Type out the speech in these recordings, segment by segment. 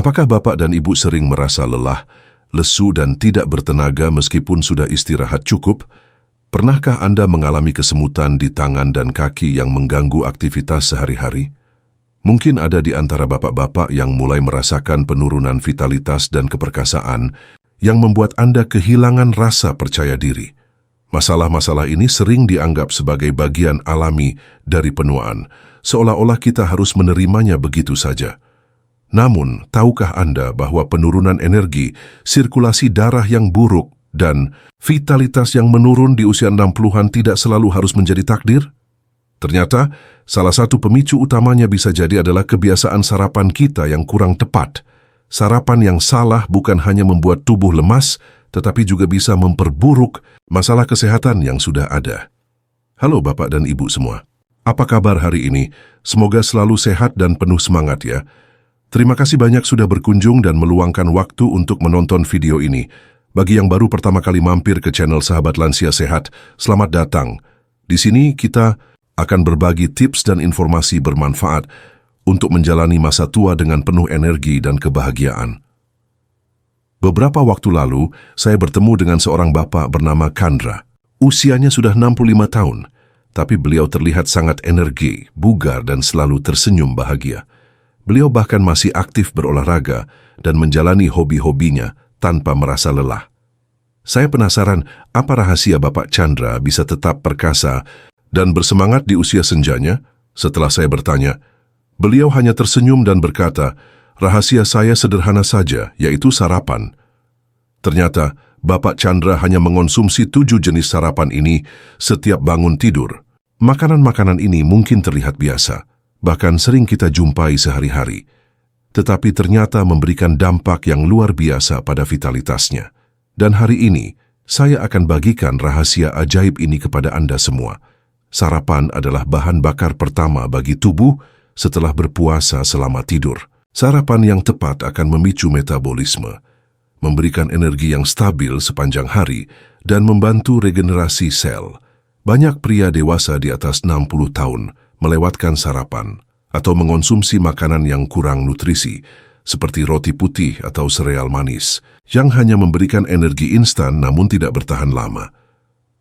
Apakah Bapak dan Ibu sering merasa lelah, lesu dan tidak bertenaga meskipun sudah istirahat cukup? Pernahkah Anda mengalami kesemutan di tangan dan kaki yang mengganggu aktivitas sehari-hari? Mungkin ada di antara bapak-bapak yang mulai merasakan penurunan vitalitas dan keperkasaan yang membuat Anda kehilangan rasa percaya diri. Masalah-masalah ini sering dianggap sebagai bagian alami dari penuaan, seolah-olah kita harus menerimanya begitu saja. Namun, tahukah Anda bahwa penurunan energi, sirkulasi darah yang buruk, dan vitalitas yang menurun di usia 60-an tidak selalu harus menjadi takdir? Ternyata, salah satu pemicu utamanya bisa jadi adalah kebiasaan sarapan kita yang kurang tepat. Sarapan yang salah bukan hanya membuat tubuh lemas, tetapi juga bisa memperburuk masalah kesehatan yang sudah ada. Halo Bapak dan Ibu semua. Apa kabar hari ini? Semoga selalu sehat dan penuh semangat ya. Terima kasih banyak sudah berkunjung dan meluangkan waktu untuk menonton video ini. Bagi yang baru pertama kali mampir ke channel Sahabat Lansia Sehat, selamat datang. Di sini kita akan berbagi tips dan informasi bermanfaat untuk menjalani masa tua dengan penuh energi dan kebahagiaan. Beberapa waktu lalu, saya bertemu dengan seorang bapak bernama Chandra. Usianya sudah 65 tahun, tapi beliau terlihat sangat energi, bugar dan selalu tersenyum bahagia. Beliau bahkan masih aktif berolahraga dan menjalani hobi-hobinya tanpa merasa lelah. Saya penasaran apa rahasia Bapak Chandra bisa tetap perkasa dan bersemangat di usia senjanya. Setelah saya bertanya, beliau hanya tersenyum dan berkata, "Rahasia saya sederhana saja, yaitu sarapan." Ternyata, Bapak Chandra hanya mengonsumsi 7 jenis sarapan ini setiap bangun tidur. Makanan-makanan ini mungkin terlihat biasa, bahkan sering kita jumpai sehari-hari, tetapi ternyata memberikan dampak yang luar biasa pada vitalitasnya. Dan hari ini, saya akan bagikan rahasia ajaib ini kepada Anda semua. Sarapan adalah bahan bakar pertama bagi tubuh setelah berpuasa selama tidur. Sarapan yang tepat akan memicu metabolisme, memberikan energi yang stabil sepanjang hari, dan membantu regenerasi sel. Banyak pria dewasa di atas 60 tahun melewatkan sarapan atau mengonsumsi makanan yang kurang nutrisi, seperti roti putih atau sereal manis, yang hanya memberikan energi instan namun tidak bertahan lama.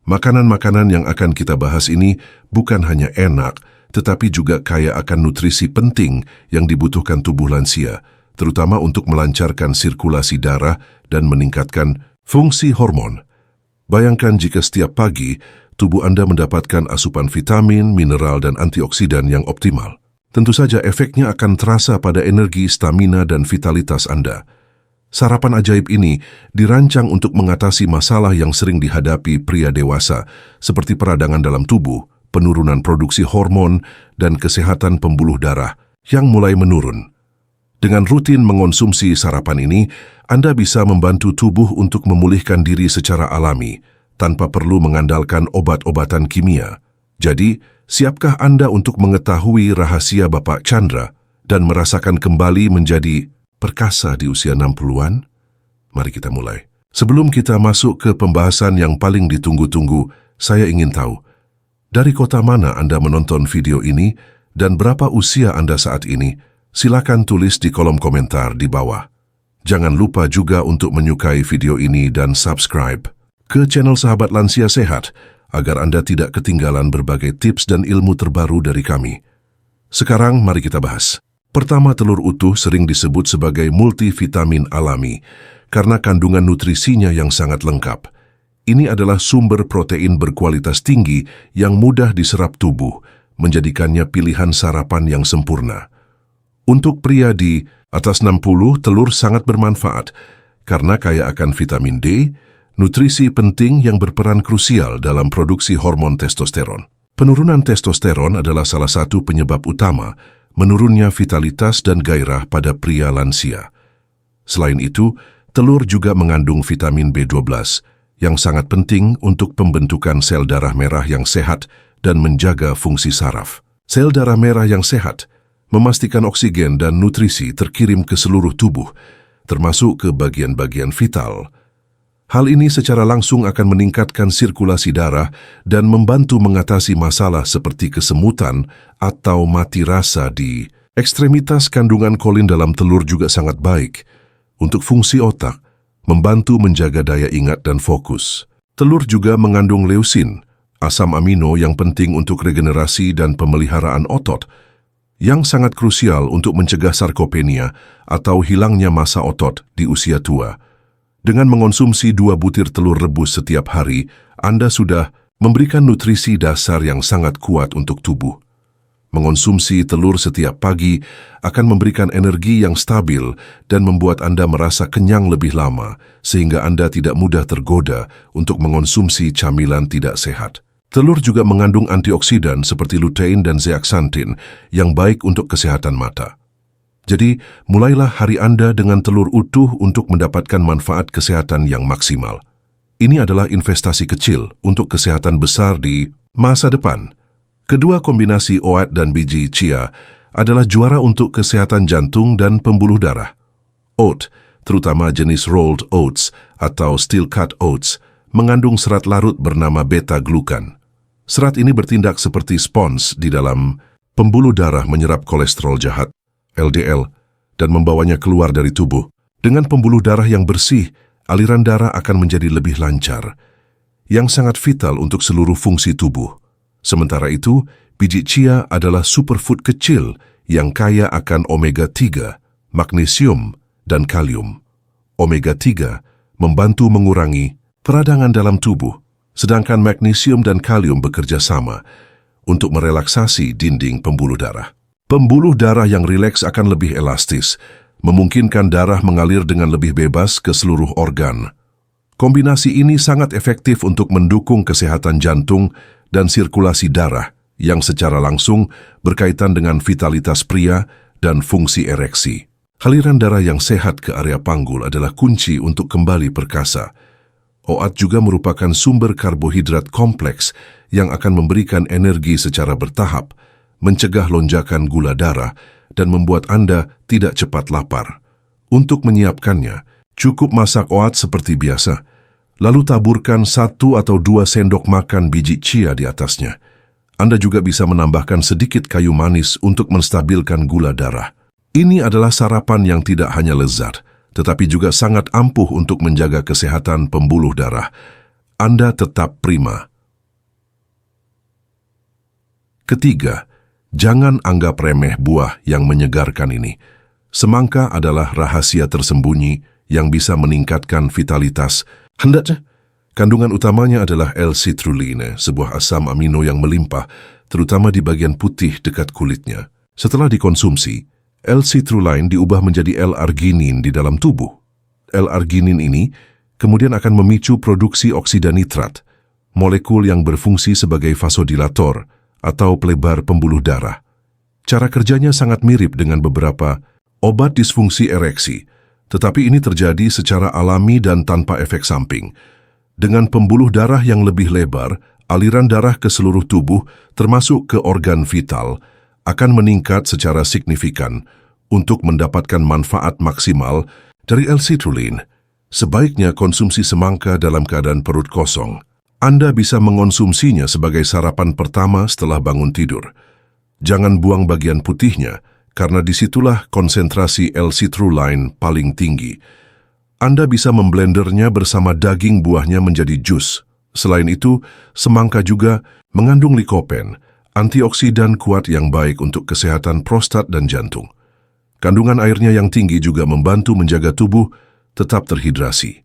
Makanan-makanan yang akan kita bahas ini bukan hanya enak, tetapi juga kaya akan nutrisi penting yang dibutuhkan tubuh lansia, terutama untuk melancarkan sirkulasi darah dan meningkatkan fungsi hormon. Bayangkan jika setiap pagi, tubuh Anda mendapatkan asupan vitamin, mineral, dan antioksidan yang optimal. Tentu saja efeknya akan terasa pada energi, stamina, dan vitalitas Anda. Sarapan ajaib ini dirancang untuk mengatasi masalah yang sering dihadapi pria dewasa, seperti peradangan dalam tubuh, penurunan produksi hormon, dan kesehatan pembuluh darah yang mulai menurun. Dengan rutin mengonsumsi sarapan ini, Anda bisa membantu tubuh untuk memulihkan diri secara alami, tanpa perlu mengandalkan obat-obatan kimia. Jadi, siapkah Anda untuk mengetahui rahasia Bapak Chandra dan merasakan kembali menjadi perkasa di usia 60-an? Mari kita mulai. Sebelum kita masuk ke pembahasan yang paling ditunggu-tunggu, saya ingin tahu, dari kota mana Anda menonton video ini dan berapa usia Anda saat ini? Silakan tulis di kolom komentar di bawah. Jangan lupa juga untuk menyukai video ini dan subscribe ke channel Sahabat Lansia Sehat agar Anda tidak ketinggalan berbagai tips dan ilmu terbaru dari kami. Sekarang mari kita bahas. Pertama, telur utuh sering disebut sebagai multivitamin alami karena kandungan nutrisinya yang sangat lengkap. Ini adalah sumber protein berkualitas tinggi yang mudah diserap tubuh, menjadikannya pilihan sarapan yang sempurna. Untuk pria di atas 60, telur sangat bermanfaat karena kaya akan vitamin D, nutrisi penting yang berperan krusial dalam produksi hormon testosteron. Penurunan testosteron adalah salah satu penyebab utama menurunnya vitalitas dan gairah pada pria lansia. Selain itu, telur juga mengandung vitamin B12 yang sangat penting untuk pembentukan sel darah merah yang sehat dan menjaga fungsi saraf. Sel darah merah yang sehat memastikan oksigen dan nutrisi terkirim ke seluruh tubuh, termasuk ke bagian-bagian vital. Hal ini secara langsung akan meningkatkan sirkulasi darah dan membantu mengatasi masalah seperti kesemutan atau mati rasa di Ekstremitas kandungan kolin dalam telur juga sangat baik untuk fungsi otak, membantu menjaga daya ingat dan fokus. Telur juga mengandung leusin, asam amino yang penting untuk regenerasi dan pemeliharaan otot, yang sangat krusial untuk mencegah sarkopenia atau hilangnya massa otot di usia tua. Dengan mengonsumsi 2 butir telur rebus setiap hari, Anda sudah memberikan nutrisi dasar yang sangat kuat untuk tubuh. Mengonsumsi telur setiap pagi akan memberikan energi yang stabil dan membuat Anda merasa kenyang lebih lama, sehingga Anda tidak mudah tergoda untuk mengonsumsi camilan tidak sehat. Telur juga mengandung antioksidan seperti lutein dan zeaxanthin yang baik untuk kesehatan mata. Jadi, mulailah hari Anda dengan telur utuh untuk mendapatkan manfaat kesehatan yang maksimal. Ini adalah investasi kecil untuk kesehatan besar di masa depan. Kedua kombinasi oat dan biji chia adalah juara untuk kesehatan jantung dan pembuluh darah. Oat, terutama jenis rolled oats atau steel cut oats, mengandung serat larut bernama beta-glukan. Serat ini bertindak seperti spons di dalam pembuluh darah menyerap kolesterol jahat, LDL, dan membawanya keluar dari tubuh. Dengan pembuluh darah yang bersih, aliran darah akan menjadi lebih lancar, yang sangat vital untuk seluruh fungsi tubuh. Sementara itu, biji chia adalah superfood kecil yang kaya akan omega-3, magnesium, dan kalium. Omega-3 membantu mengurangi peradangan dalam tubuh, sedangkan magnesium dan kalium bekerja sama untuk merelaksasi dinding pembuluh darah. Pembuluh darah yang rileks akan lebih elastis, memungkinkan darah mengalir dengan lebih bebas ke seluruh organ. Kombinasi ini sangat efektif untuk mendukung kesehatan jantung dan sirkulasi darah yang secara langsung berkaitan dengan vitalitas pria dan fungsi ereksi. Aliran darah yang sehat ke area panggul adalah kunci untuk kembali perkasa. Oat juga merupakan sumber karbohidrat kompleks yang akan memberikan energi secara bertahap, mencegah lonjakan gula darah, dan membuat Anda tidak cepat lapar. Untuk menyiapkannya, cukup masak oat seperti biasa, lalu taburkan 1 atau 2 sendok makan biji chia di atasnya. Anda juga bisa menambahkan sedikit kayu manis untuk menstabilkan gula darah. Ini adalah sarapan yang tidak hanya lezat, tetapi juga sangat ampuh untuk menjaga kesehatan pembuluh darah. Anda tetap prima. Ketiga, jangan anggap remeh buah yang menyegarkan ini. Semangka adalah rahasia tersembunyi yang bisa meningkatkan vitalitas. Hendaknya, kandungan utamanya adalah L-citrulline, sebuah asam amino yang melimpah, terutama di bagian putih dekat kulitnya. Setelah dikonsumsi, L-citrulline diubah menjadi L-arginin di dalam tubuh. L-arginin ini kemudian akan memicu produksi oksida nitrat, molekul yang berfungsi sebagai vasodilator atau pelebar pembuluh darah. Cara kerjanya sangat mirip dengan beberapa obat disfungsi ereksi, tetapi ini terjadi secara alami dan tanpa efek samping. Dengan pembuluh darah yang lebih lebar, aliran darah ke seluruh tubuh, termasuk ke organ vital, akan meningkat secara signifikan. Untuk mendapatkan manfaat maksimal dari L-citrulline, sebaiknya konsumsi semangka dalam keadaan perut kosong. Anda bisa mengonsumsinya sebagai sarapan pertama setelah bangun tidur. Jangan buang bagian putihnya, karena disitulah konsentrasi L-citrulline paling tinggi. Anda bisa memblendernya bersama daging buahnya menjadi jus. Selain itu, semangka juga mengandung likopen, antioksidan kuat yang baik untuk kesehatan prostat dan jantung. Kandungan airnya yang tinggi juga membantu menjaga tubuh tetap terhidrasi.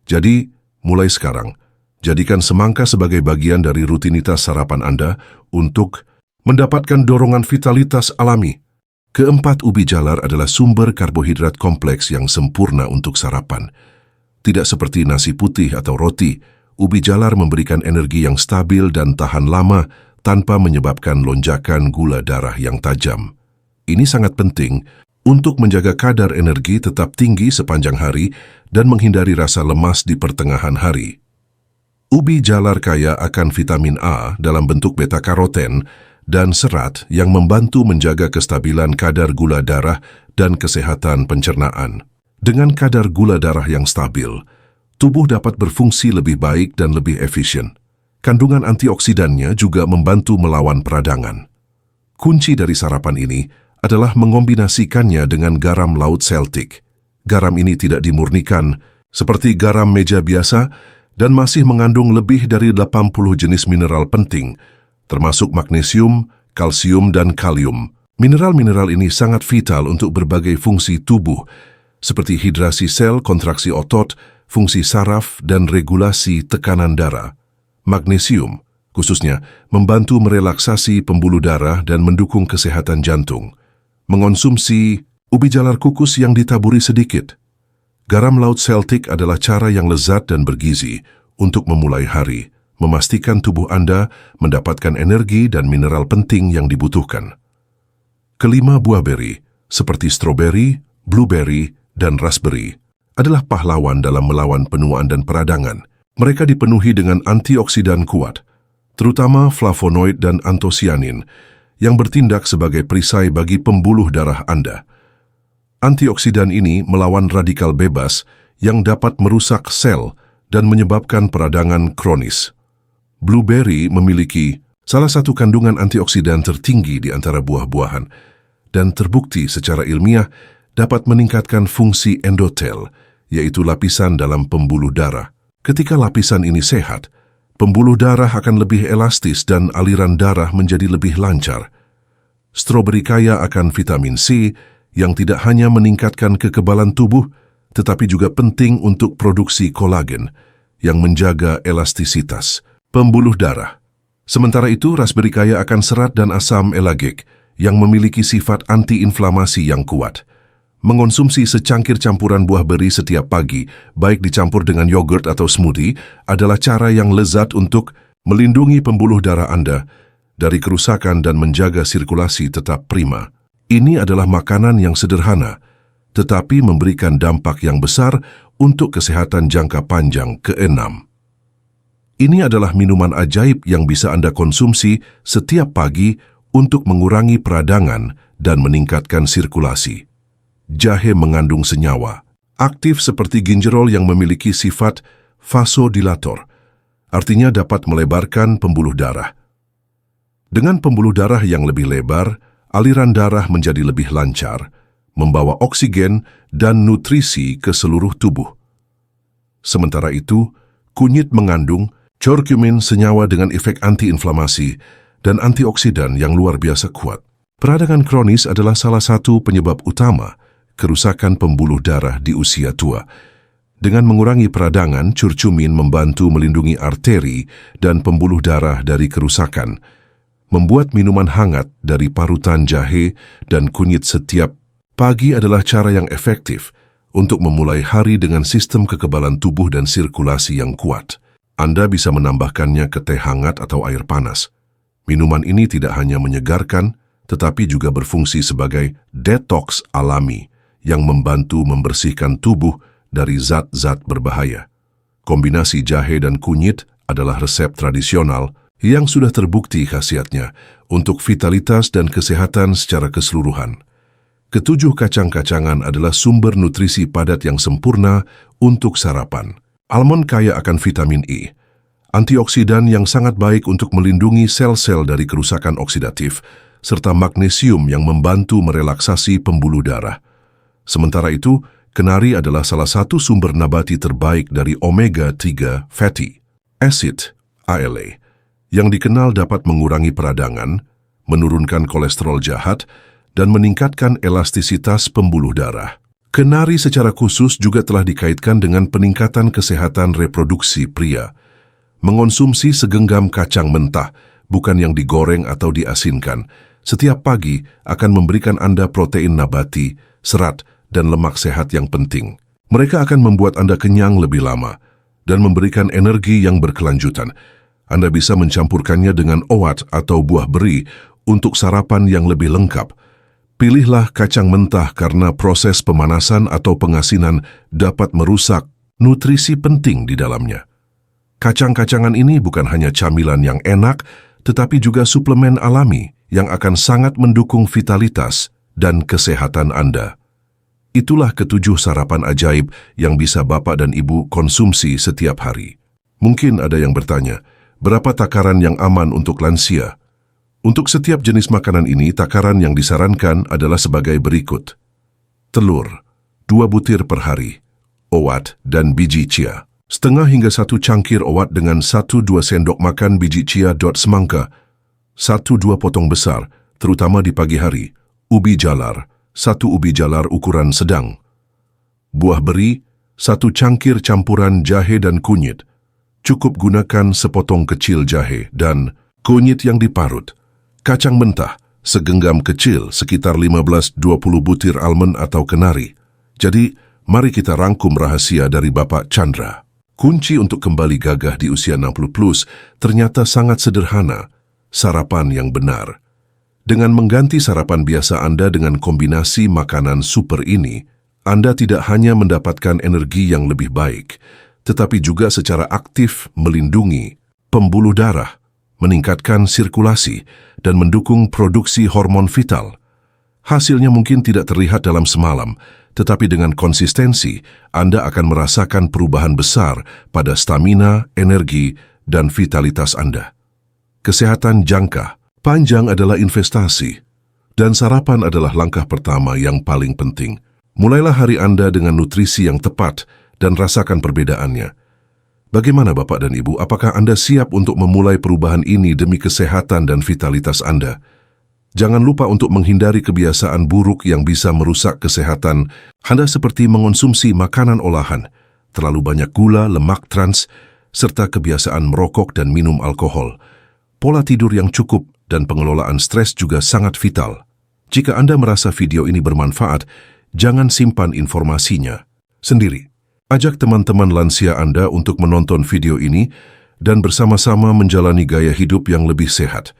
Jadi, mulai sekarang, jadikan semangka sebagai bagian dari rutinitas sarapan Anda untuk mendapatkan dorongan vitalitas alami. Keempat, ubi jalar adalah sumber karbohidrat kompleks yang sempurna untuk sarapan. Tidak seperti nasi putih atau roti, ubi jalar memberikan energi yang stabil dan tahan lama tanpa menyebabkan lonjakan gula darah yang tajam. Ini sangat penting untuk menjaga kadar energi tetap tinggi sepanjang hari dan menghindari rasa lemas di pertengahan hari. Ubi jalar kaya akan vitamin A dalam bentuk beta-karoten dan serat yang membantu menjaga kestabilan kadar gula darah dan kesehatan pencernaan. Dengan kadar gula darah yang stabil, tubuh dapat berfungsi lebih baik dan lebih efisien. Kandungan antioksidannya juga membantu melawan peradangan. Kunci dari sarapan ini adalah mengombinasikannya dengan garam laut Celtic. Garam ini tidak dimurnikan seperti garam meja biasa dan masih mengandung lebih dari 80 jenis mineral penting, termasuk magnesium, kalsium, dan kalium. Mineral-mineral ini sangat vital untuk berbagai fungsi tubuh, seperti hidrasi sel, kontraksi otot, fungsi saraf, dan regulasi tekanan darah. Magnesium, khususnya, membantu merelaksasi pembuluh darah dan mendukung kesehatan jantung. Mengonsumsi ubi jalar kukus yang ditaburi sedikit. Garam laut Celtic adalah cara yang lezat dan bergizi untuk memulai hari, memastikan tubuh Anda mendapatkan energi dan mineral penting yang dibutuhkan. Kelima buah beri, seperti stroberi, blueberry, dan raspberry, adalah pahlawan dalam melawan penuaan dan peradangan. Mereka dipenuhi dengan antioksidan kuat, terutama flavonoid dan antosianin, yang bertindak sebagai perisai bagi pembuluh darah Anda. Antioksidan ini melawan radikal bebas yang dapat merusak sel dan menyebabkan peradangan kronis. Blueberry memiliki salah satu kandungan antioksidan tertinggi di antara buah-buahan dan terbukti secara ilmiah dapat meningkatkan fungsi endotel, yaitu lapisan dalam pembuluh darah. Ketika lapisan ini sehat, pembuluh darah akan lebih elastis dan aliran darah menjadi lebih lancar. Stroberi kaya akan vitamin C yang tidak hanya meningkatkan kekebalan tubuh, tetapi juga penting untuk produksi kolagen yang menjaga elastisitas pembuluh darah. Sementara itu, raspberry kaya akan serat dan asam elagik yang memiliki sifat anti-inflamasi yang kuat. Mengonsumsi secangkir campuran buah beri setiap pagi, baik dicampur dengan yogurt atau smoothie, adalah cara yang lezat untuk melindungi pembuluh darah Anda dari kerusakan dan menjaga sirkulasi tetap prima. Ini adalah makanan yang sederhana, tetapi memberikan dampak yang besar untuk kesehatan jangka panjang. Keenam, ini adalah minuman ajaib yang bisa Anda konsumsi setiap pagi untuk mengurangi peradangan dan meningkatkan sirkulasi. Jahe mengandung senyawa aktif seperti gingerol yang memiliki sifat vasodilator, artinya dapat melebarkan pembuluh darah. Dengan pembuluh darah yang lebih lebar, aliran darah menjadi lebih lancar, membawa oksigen dan nutrisi ke seluruh tubuh. Sementara itu, kunyit mengandung curcumin, senyawa dengan efek antiinflamasi dan antioksidan yang luar biasa kuat. Peradangan kronis adalah salah satu penyebab utama kerusakan pembuluh darah di usia tua. Dengan mengurangi peradangan, curcumin membantu melindungi arteri dan pembuluh darah dari kerusakan. Membuat minuman hangat dari parutan jahe dan kunyit setiap pagi adalah cara yang efektif untuk memulai hari dengan sistem kekebalan tubuh dan sirkulasi yang kuat. Anda bisa menambahkannya ke teh hangat atau air panas. Minuman ini tidak hanya menyegarkan, tetapi juga berfungsi sebagai detoks alami yang membantu membersihkan tubuh dari zat-zat berbahaya. Kombinasi jahe dan kunyit adalah resep tradisional yang sudah terbukti khasiatnya untuk vitalitas dan kesehatan secara keseluruhan. Ketujuh kacang-kacangan adalah sumber nutrisi padat yang sempurna untuk sarapan. Almond kaya akan vitamin E, antioksidan yang sangat baik untuk melindungi sel-sel dari kerusakan oksidatif, serta magnesium yang membantu merelaksasi pembuluh darah. Sementara itu, kenari adalah salah satu sumber nabati terbaik dari omega-3 fatty acid, ALA, yang dikenal dapat mengurangi peradangan, menurunkan kolesterol jahat, dan meningkatkan elastisitas pembuluh darah. Kenari secara khusus juga telah dikaitkan dengan peningkatan kesehatan reproduksi pria. Mengonsumsi segenggam kacang mentah, bukan yang digoreng atau diasinkan, setiap pagi akan memberikan Anda protein nabati, serat, dan lemak sehat yang penting. Mereka akan membuat Anda kenyang lebih lama dan memberikan energi yang berkelanjutan. Anda bisa mencampurkannya dengan oat atau buah beri untuk sarapan yang lebih lengkap. Pilihlah kacang mentah karena proses pemanasan atau pengasinan dapat merusak nutrisi penting di dalamnya. Kacang-kacangan ini bukan hanya camilan yang enak, tetapi juga suplemen alami yang akan sangat mendukung vitalitas dan kesehatan Anda. Itulah ketujuh sarapan ajaib yang bisa Bapak dan Ibu konsumsi setiap hari. Mungkin ada yang bertanya, berapa takaran yang aman untuk lansia? Untuk setiap jenis makanan ini, takaran yang disarankan adalah sebagai berikut. Telur, 2 butir per hari. Owat dan biji chia. Setengah hingga 1 cangkir owat dengan 1-2 sendok makan biji chia. Semangka, 1-2 potong besar, terutama di pagi hari. Ubi jalar, 1 ubi jalar ukuran sedang. Buah beri, 1 cangkir campuran jahe dan kunyit. Cukup gunakan sepotong kecil jahe dan kunyit yang diparut. Kacang mentah, segenggam kecil sekitar 15-20 butir almond atau kenari. Jadi, mari kita rangkum rahasia dari Bapak Chandra. Kunci untuk kembali gagah di usia 60+ ternyata sangat sederhana, sarapan yang benar. Dengan mengganti sarapan biasa Anda dengan kombinasi makanan super ini, Anda tidak hanya mendapatkan energi yang lebih baik, tetapi juga secara aktif melindungi pembuluh darah, meningkatkan sirkulasi, dan mendukung produksi hormon vital. Hasilnya mungkin tidak terlihat dalam semalam, tetapi dengan konsistensi, Anda akan merasakan perubahan besar pada stamina, energi, dan vitalitas Anda. Kesehatan jangka panjang adalah investasi, dan sarapan adalah langkah pertama yang paling penting. Mulailah hari Anda dengan nutrisi yang tepat dan rasakan perbedaannya. Bagaimana Bapak dan Ibu, apakah Anda siap untuk memulai perubahan ini demi kesehatan dan vitalitas Anda? Jangan lupa untuk menghindari kebiasaan buruk yang bisa merusak kesehatan Anda seperti mengonsumsi makanan olahan, terlalu banyak gula, lemak trans, serta kebiasaan merokok dan minum alkohol. Pola tidur yang cukup dan pengelolaan stres juga sangat vital. Jika Anda merasa video ini bermanfaat, jangan simpan informasinya sendiri. Ajak teman-teman lansia Anda untuk menonton video ini dan bersama-sama menjalani gaya hidup yang lebih sehat.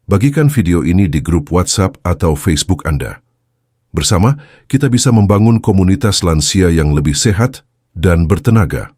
Bagikan video ini di grup WhatsApp atau Facebook Anda. Bersama, kita bisa membangun komunitas lansia yang lebih sehat dan bertenaga.